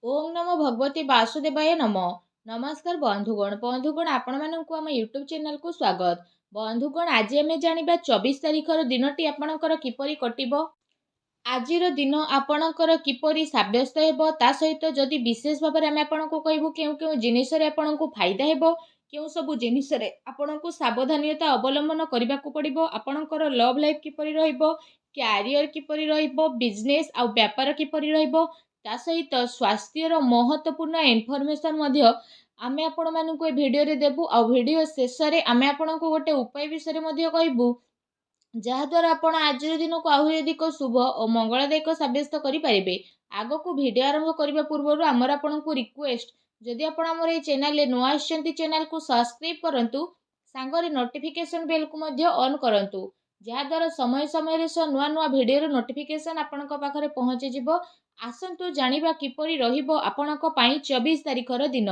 ओम नमो भगवते वासुदेवाय नमः। नमस्कार बंधुगण आपण मानक आम यूट्यूब चैनल को स्वागत। बंधुगण आज आम जाना 24 तारिखर दिनटी आपणकर किपरि कटिबो। आजिर दिन आपणकर किपरि साब्यस्त हेबो ता सहित जदि विशेष भाव में आम आपको कहबू केउ केउ जिनिस रे आपणको फायदा हेबो केउ सब जिनिस रे आपणको सावधानता अवलंबन करने को पड़िबो। आपणकर लव लाइफ किपरि रहइबो, क्यारियर किपरि रहइबो, बिजनेस आ व्यापार किपरि रहइबो ता सहित स्वास्थ्यर महत्वपूर्ण इनफॉरमेशन आमे आपण मानक ए भिडियो रे देबू। आ भिडियो शेष रे आमे आपणको गोटे उपाय विषय मध्ये कहबू जहाद्वारा आपण आज दिन को आहरी अधिक शुभ और मंगलदायक सब्यस्त करें। आग को भिड आरंभ करने पूर्व आमर आपण को रिक्वेस्ट जदि आपण आमर ये चैनल नुआ आछंती चैनल को सब्सक्राइब करंतु सांगरे नोटिफिकेशन बेल को मध्य ऑन करंतु जहाद्वारा समय समय रे नुआ नुआ भिडियो नोटिफिकेशन आपण पाखरे पहुंची जिवो। आसंतु जानिबा किपरि रहिबो आपणक पई 24 तारिखर दिन।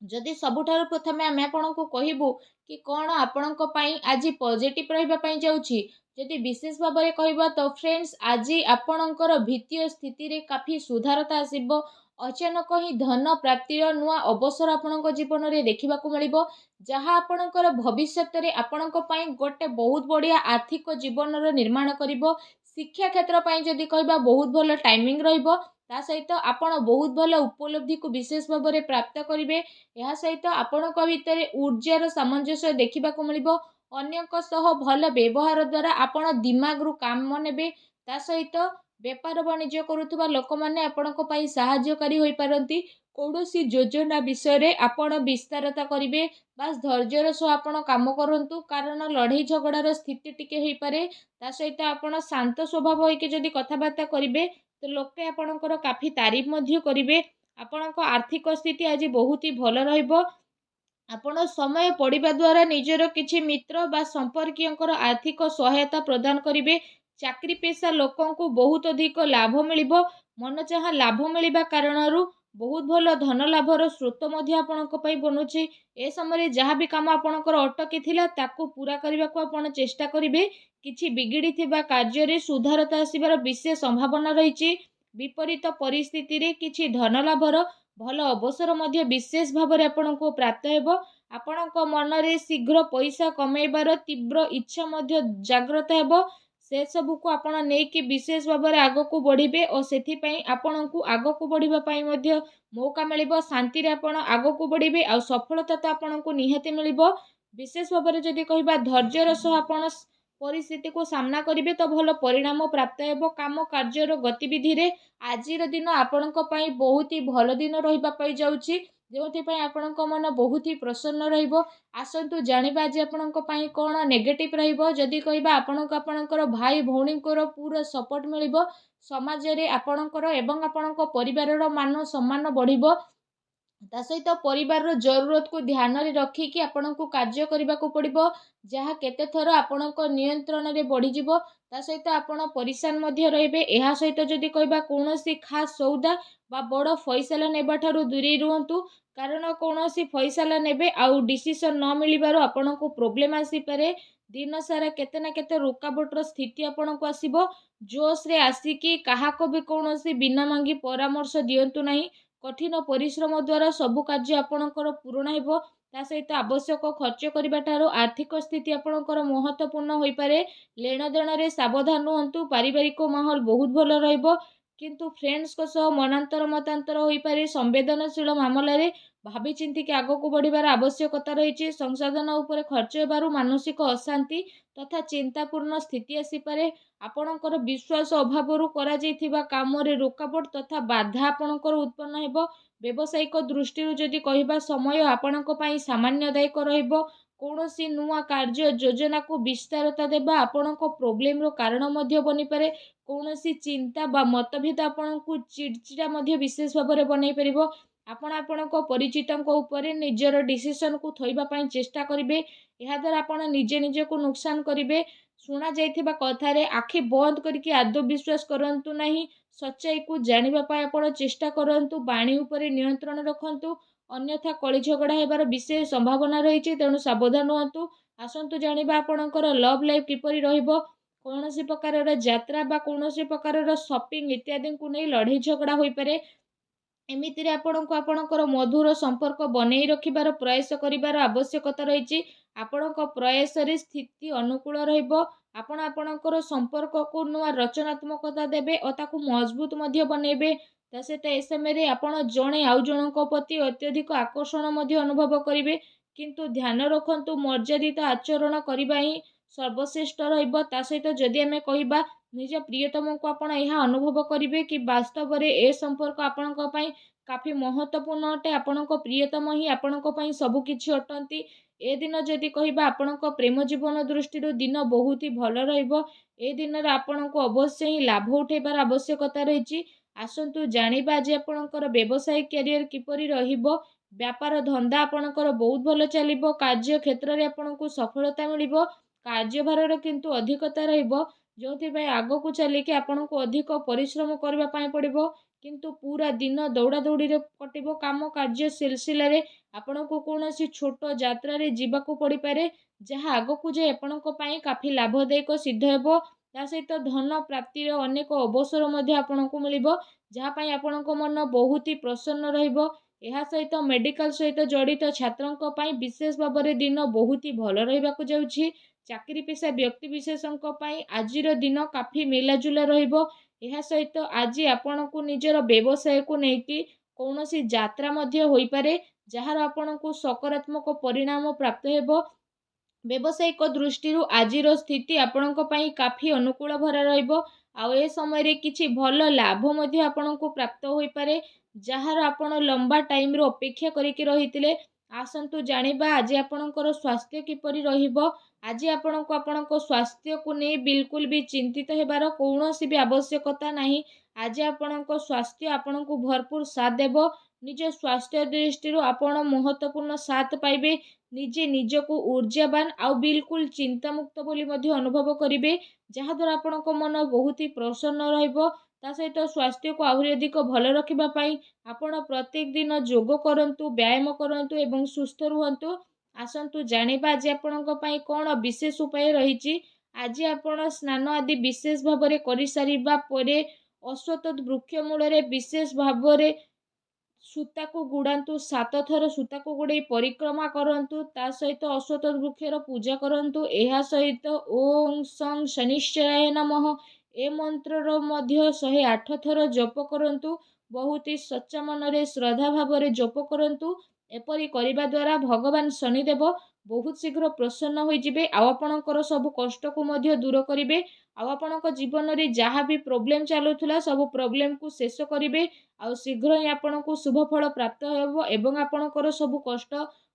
जदि सबुठारु प्रथमे आमे आपणको कहबू कि कौन आपणको पई आज पॉजिटिव रहिबा पई जाउछि। जदि विशेष भाव में कहबा तो फ्रेंड्स आज आपणकर वित्तीय स्थिति रे काफी सुधारता आसीबो। अचानक ही धन प्राप्तिर नुआ अवसर आपणक जीवन रे देखिबा को मिलिबो जहा आपणकर भविष्यत रे आपणक पई गोटे बहुत बढ़िया आर्थिक जीवन रो निर्माण करिबो। शिक्षा क्षेत्र पई जदि कहबा बहुत भलो टाइमिंग रहिबो ता सहित आपण बहुत भलो उपलब्धि को विशेष भाव में प्राप्त करिवे। यह सहित आपणक भितर ऊर्जार सामंजस्य देखा मिलिबो। अन्यक सह भल व्यवहार द्वारा आपण दिमाग रु काम नेबे ता सहित व्यापार वाणिज्य करुवा लोक मैंने आपणक पई सहायकारी होई पारंती। कौनसी योजना विषय रे आपण विस्तारता करिवे बास धैर्यर सह आपण काम करंतु कारण लड़ाई झगड़ार स्थिति टिके होई पारे। ता सहित आपण शांत स्वभाव होइके जदि कथबार्ता करिवे तो लोके आपणकर काफी तारीफ मध्य करिवे। आपणक आर्थिक स्थिति आज बहुत ही भल रहिबो। आपण समय पढ़िबा द्वारा निजर किछि मित्र बा संपर्कीयंकर आर्थिक सहायता प्रदान करिवे। चाकरी पेशा लोकों को बहुत अधिक लाभ मिलिबो। मन चाहा लाभ मिलिबा कारणरू बहुत भल धन लाभर स्रोत मध्य आपणक पई बनुछि। ए समय जहाँ भी काम आपणकर अटकी थिला ताकू पूरा करने को आपण चेष्टा करिवे। किछि बिगिड़ी थिबा कार्य रे सुधारता आसीबार विशेष संभावना रहिछि। विपरीत परिस्थिति रे किछि धन लाभर भल अवसर मध्य विशेष भाव में आपको प्राप्त हेबो। आपणक मन रे शीघ्र पैसा कमेबार तीव्र इच्छा मध्य जागृत हेबो। से सबू को आपण नेकी विशेष भाव में आग को बढ़िबे और सेथि पई आपणकु आग को बढ़िबा पई मध्य मौका मिलिबो। शांति रे आपण आग को बढ़िबे आ सफलता तो आपणकु निहाती मिलिबो। विशेष भाव में जदि कहबा धैर्यर सह आपण परिस्थिति को सामना करिवे तो भल परिणाम प्राप्त हेबो। काम कार्यर गतिविधि रे आजिर दिन आपणक पई बहुत ही भल दिन रहिबा पई जाउछि जोथि पई आपणक मन बहुत ही प्रसन्न रहिबो। आसंतु जानिबा आज आपणक पई कोन नेगेटिव रहिबो। जदि कहबा आपणक आपणकर भाई भौणीकर पूरा सपोर्ट मिलिबो। समाज रे आपणकर एवं आपणक परिवारर मान सम्मान बढ़िबो। ता सहित परिवार जरूरत को ध्यान रे रखिकी आपको कार्य करने को पड़ो जहाँ केते थर आपणक नियंत्रण रे बढ़ी जिवो। ता सहित आपण परिशान मध्य रहिबे। एहा सहित जदि कहबा कौनसी खास सौदा बा बड़ फैसला नेबा ठारू दूरी रुहंतु कारण कौनसी फैसला नेबे आउ डिसीजन न मिलिबारु आपणको प्रोब्लेम आसी पारे। दिन सारा केते ना केते रुकावटर स्थिति आपणको आसीबो। जोश रे आसिकी काहाको भी कौनसी बिना मांगी परामर्श दियंतु नहीं। कठिन परिश्रम द्वारा सबु कार्य आपणकर पूर्ण हेबो। ता सहित आवश्यक खर्च करबा ठारो आर्थिक स्थिति आपणकर महत्वपूर्ण होई पारे। लेन देन रे सावधान रहंतु। पारिवारिक माहौल बहुत भल रहइबो किंतु फ्रेंड्स को सह मनांतर मतांतर होई पारे। संवेदनशील मामला रे भाभी चिंती के आगो को बढ़िबार आवश्यकता रही। संसाधन उपरे खर्च हेबारु मानसिक अशांति तथा चिंतापूर्ण स्थिति आसी पारे। आपणकर विश्वास अभाव करा जाइथिबा काम रे रुकावट तथा बाधा आपणकर उत्पन्न हेबो। व्यवसायिक दृष्टि जदि कहबा समय आपणक पई सामान्यदायक रहिबो। कौनसी नुआ कार्य योजना को विस्तारता देबा आपणक प्रोब्लेम रो कारण मध्य बनी पारे। कौनसी चिंता बा मतभेद आपणको चिड़चिड़ा मध्य विशेष भाव में बनई परिबो। आपण आपणक परिचितक उपरे निजर डिसीजन को थोइबा पई चेष्टा करिवे। एहा द्वारा आपण निजे निजे को नुकसान करिवे। शुणा जाइथिबा कथा रे आखि बंद करके आदौ विश्वास करंतु नहीं। सच्चाई को जानिबा पई आपण चेष्टा करंतु। बाणी उपरे नियंत्रण रखंतु अन्यथा कଳି झगड़ा हेबार विशेष संभावना रही। तेणु सावधान रहंतु। आसंतु जानिबा आपणकर लव लाइफ किपरि रहिबो। कौनसी प्रकार यात्रा बा कौनसी प्रकार शॉपिंग इत्यादि को नहीं लड़ाई झगड़ा होई पारे। ଏମିତିରେ ଆପଣଙ୍କୁ ଆପଣଙ୍କର ମଧୁର ସମ୍ପର୍କ ବନେଇ ରଖିବାର ପ୍ରୟାସ କରିବାର ଆବଶ୍ୟକତା ରହିଛି। ଆପଣଙ୍କ ପ୍ରୟାସରେ ସ୍ଥିତି ଅନୁକୂଳ ରହିବ। ଆପଣ ଆପଣଙ୍କର ସମ୍ପର୍କକୁ ନୂଆ ରଚନାତ୍ମକତା ଦେବେ ଓ ତାକୁ ମଜବୁତ ମଧ୍ୟ ବନେଇବେ। ତା ସହିତ ଏ ସମୟରେ ଆପଣ ଜଣେ ଆଉ ଜଣଙ୍କ ପ୍ରତି ଅତ୍ୟଧିକ ଆକର୍ଷଣ ମଧ୍ୟ ଅନୁଭବ କରିବେ। କିନ୍ତୁ ଧ୍ୟାନ ରଖନ୍ତୁ, ମର୍ଯ୍ୟାଦିତ ଆଚରଣ କରିବା ହିଁ ସର୍ବଶ୍ରେଷ୍ଠ ରହିବ। ତା ସହିତ ଯଦି ଆମେ କହିବା ନିଜ ପ୍ରିୟତମଙ୍କୁ ଆପଣ ଏହା ଅନୁଭବ କରିବେ କି ବାସ୍ତବରେ ଏ ସମ୍ପର୍କ ଆପଣଙ୍କ ପାଇଁ କାଫି ମହତ୍ତ୍ୱପୂର୍ଣ୍ଣ ଅଟେ। ଆପଣଙ୍କ ପ୍ରିୟତମ ହିଁ ଆପଣଙ୍କ ପାଇଁ ସବୁ କିଛି ଅଟନ୍ତି। ଏ ଦିନ ଯଦି କହିବା ଆପଣଙ୍କ ପ୍ରେମ ଜୀବନ ଦୃଷ୍ଟିରୁ ଦିନ ବହୁତ ହି ଭଲ ରହିବ। ଏ ଦିନରେ ଆପଣଙ୍କୁ ଅବଶ୍ୟ ହିଁ ଲାଭ ଉଠାଇବାର ଆବଶ୍ୟକତା ରହିଛି। ଆସନ୍ତୁ ଜାଣିବା ଆଜି ଆପଣଙ୍କର ବ୍ୟବସାୟ କ୍ୟାରିୟର କିପରି ରହିବ। ବ୍ୟାପାର ଧନ୍ଦା ଆପଣଙ୍କର ବହୁତ ଭଲ ଚାଲିବ। କାର୍ଯ୍ୟ କ୍ଷେତ୍ରରେ ଆପଣଙ୍କୁ ସଫଳତା ମିଳିବ। କାର୍ଯ୍ୟଭାରର କିନ୍ତୁ ଅଧିକତା ରହିବ, ଯେଉଁଥିପାଇଁ ଆଗକୁ ଚାଲିକି ଆପଣଙ୍କୁ ଅଧିକ ପରିଶ୍ରମ କରିବା ପାଇଁ ପଡ଼ିବ। କିନ୍ତୁ ପୁରା ଦିନ ଦୌଡ଼ାଦୌଡ଼ିରେ କଟିବ। କାମ କାର୍ଯ୍ୟ ସିଲସିଲାରେ ଆପଣଙ୍କୁ କୌଣସି ଛୋଟ ଯାତ୍ରାରେ ଯିବାକୁ ପଡ଼ିପାରେ, ଯାହା ଆଗକୁ ଯାଇ ଆପଣଙ୍କ ପାଇଁ କାଫି ଲାଭଦାୟକ ସିଦ୍ଧ ହେବ। ତା ସହିତ ଧନ ପ୍ରାପ୍ତିର ଅନେକ ଅବସର ମଧ୍ୟ ଆପଣଙ୍କୁ ମିଳିବ, ଯାହା ପାଇଁ ଆପଣଙ୍କ ମନ ବହୁତ ହି ପ୍ରସନ୍ନ ରହିବ। ଏହା ସହିତ ମେଡ଼ିକାଲ ସହିତ ଜଡ଼ିତ ଛାତ୍ରଙ୍କ ପାଇଁ ବିଶେଷ ଭାବରେ ଦିନ ବହୁତ ହି ଭଲ ରହିବାକୁ ଯାଉଛି। ଚାକିରି ପେଶା ବ୍ୟକ୍ତିବିଶେଷଙ୍କ ପାଇଁ ଆଜିର ଦିନ କାଫି ମିଲାଜୁଲା ରହିବ। ଏହା ସହିତ ଆଜି ଆପଣଙ୍କୁ ନିଜର ବ୍ୟବସାୟକୁ ନେଇକି କୌଣସି ଯାତ୍ରା ମଧ୍ୟ ହୋଇପାରେ, ଯାହାର ଆପଣଙ୍କୁ ସକାରାତ୍ମକ ପରିଣାମ ପ୍ରାପ୍ତ ହେବ। ବ୍ୟବସାୟିକ ଦୃଷ୍ଟିରୁ ଆଜିର ସ୍ଥିତି ଆପଣଙ୍କ ପାଇଁ କାଫି ଅନୁକୂଳ ଭରା ରହିବ। ଆଉ ଏ ସମୟରେ କିଛି ଭଲ ଲାଭ ମଧ୍ୟ ଆପଣଙ୍କୁ ପ୍ରାପ୍ତ ହୋଇପାରେ, ଯାହାର ଆପଣ ଲମ୍ବା ଟାଇମରୁ ଅପେକ୍ଷା କରିକି ରହିଥିଲେ। ଆସନ୍ତୁ ଜାଣିବା ଆଜି ଆପଣଙ୍କର ସ୍ୱାସ୍ଥ୍ୟ କିପରି ରହିବ। ଆଜି ଆପଣଙ୍କୁ ଆପଣଙ୍କ ସ୍ୱାସ୍ଥ୍ୟକୁ ନେଇ ବିଲକୁଲ ବି ଚିନ୍ତିତ ହେବାର କୌଣସି ବି ଆବଶ୍ୟକତା ନାହିଁ। ଆଜି ଆପଣଙ୍କ ସ୍ୱାସ୍ଥ୍ୟ ଆପଣଙ୍କୁ ଭରପୁର ସାଥ ଦେବ। ନିଜ ସ୍ୱାସ୍ଥ୍ୟ ଦୃଷ୍ଟିରୁ ଆପଣ ମହତ୍ତ୍ୱପୂର୍ଣ୍ଣ ସାଥ ପାଇବେ। ନିଜେ ନିଜକୁ ଊର୍ଜାବାନ ଆଉ ବିଲକୁଲ ଚିନ୍ତାମୁକ୍ତ ବୋଲି ମଧ୍ୟ ଅନୁଭବ କରିବେ, ଯାହାଦ୍ୱାରା ଆପଣଙ୍କ ମନ ବହୁତ ହି ପ୍ରସନ୍ନ ରହିବ। ତା ସହିତ ସ୍ୱାସ୍ଥ୍ୟକୁ ଆହୁରି ଅଧିକ ଭଲ ରଖିବା ପାଇଁ ଆପଣ ପ୍ରତ୍ୟେକ ଦିନ ଯୋଗ କରନ୍ତୁ, ବ୍ୟାୟାମ କରନ୍ତୁ ଏବଂ ସୁସ୍ଥ ରୁହନ୍ତୁ। ଆସନ୍ତୁ ଜାଣିବା ଆଜି ଆପଣଙ୍କ ପାଇଁ କ'ଣ ବିଶେଷ ଉପାୟ ରହିଛି। ଆଜି ଆପଣ ସ୍ନାନ ଆଦି ବିଶେଷ ଭାବରେ କରିସାରିବା ପରେ ଅଶ୍ୱତ୍ଥ ବୃକ୍ଷ ମୂଳରେ ବିଶେଷ ଭାବରେ ସୂତାକୁ ଗୁଡ଼ାନ୍ତୁ। 7 ଥର ସୂତାକୁ ଗୁଡ଼େଇ ପରିକ୍ରମା କରନ୍ତୁ। ତା ସହିତ ଅଶ୍ୱତ୍ଥ ବୃକ୍ଷର ପୂଜା କରନ୍ତୁ। ଏହା ସହିତ ଓଂ ସଂ ଶନିଶ୍ଚରାୟ ନମଃ ଏ ମନ୍ତ୍ରର ମଧ୍ୟ 108 ଥର ଜପ କରନ୍ତୁ। ବହୁତ ହି ସଚ୍ଚା ମନରେ ଶ୍ରଦ୍ଧା ଭାବରେ ଜପ କରନ୍ତୁ। ଏପରି କରିବା ଦ୍ୱାରା ଭଗବାନ ଶନିଦେବ ବହୁତ ଶୀଘ୍ର ପ୍ରସନ୍ନ ହୋଇଯିବେ, ଆଉ ଆପଣଙ୍କର ସବୁ କଷ୍ଟକୁ ମଧ୍ୟ ଦୂର କରିବେ। ଆଉ ଆପଣଙ୍କ ଜୀବନରେ ଯାହା ବି ପ୍ରୋବ୍ଲେମ୍ ଚାଲୁଥିଲା ସବୁ ପ୍ରୋବ୍ଲେମକୁ ଶେଷ କରିବେ। ଆଉ ଶୀଘ୍ର ହିଁ ଆପଣଙ୍କୁ ଶୁଭ ଫଳ ପ୍ରାପ୍ତ ହେବ ଏବଂ ଆପଣଙ୍କର ସବୁ କଷ୍ଟ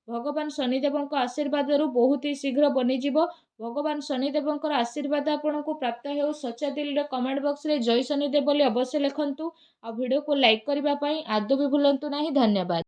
ଭଗବାନ ଶନିଦେବଙ୍କ ଆଶୀର୍ବାଦରୁ ବହୁତ ହି ଶୀଘ୍ର ବନିଯିବ। ଭଗବାନ ଶନିଦେବଙ୍କର ଆଶୀର୍ବାଦ ଆପଣଙ୍କୁ ପ୍ରାପ୍ତ ହେଉ। ସଚ୍ଚା ଦିଲରେ କମେଣ୍ଟ ବକ୍ସରେ ଜୟ ଶନିଦେବ ବୋଲି ଅବଶ୍ୟ ଲେଖନ୍ତୁ। ଆଉ ଭିଡ଼ିଓକୁ ଲାଇକ୍ କରିବା ପାଇଁ ଆଦୌ ବି ଭୁଲନ୍ତୁ ନାହିଁ। ଧନ୍ୟବାଦ।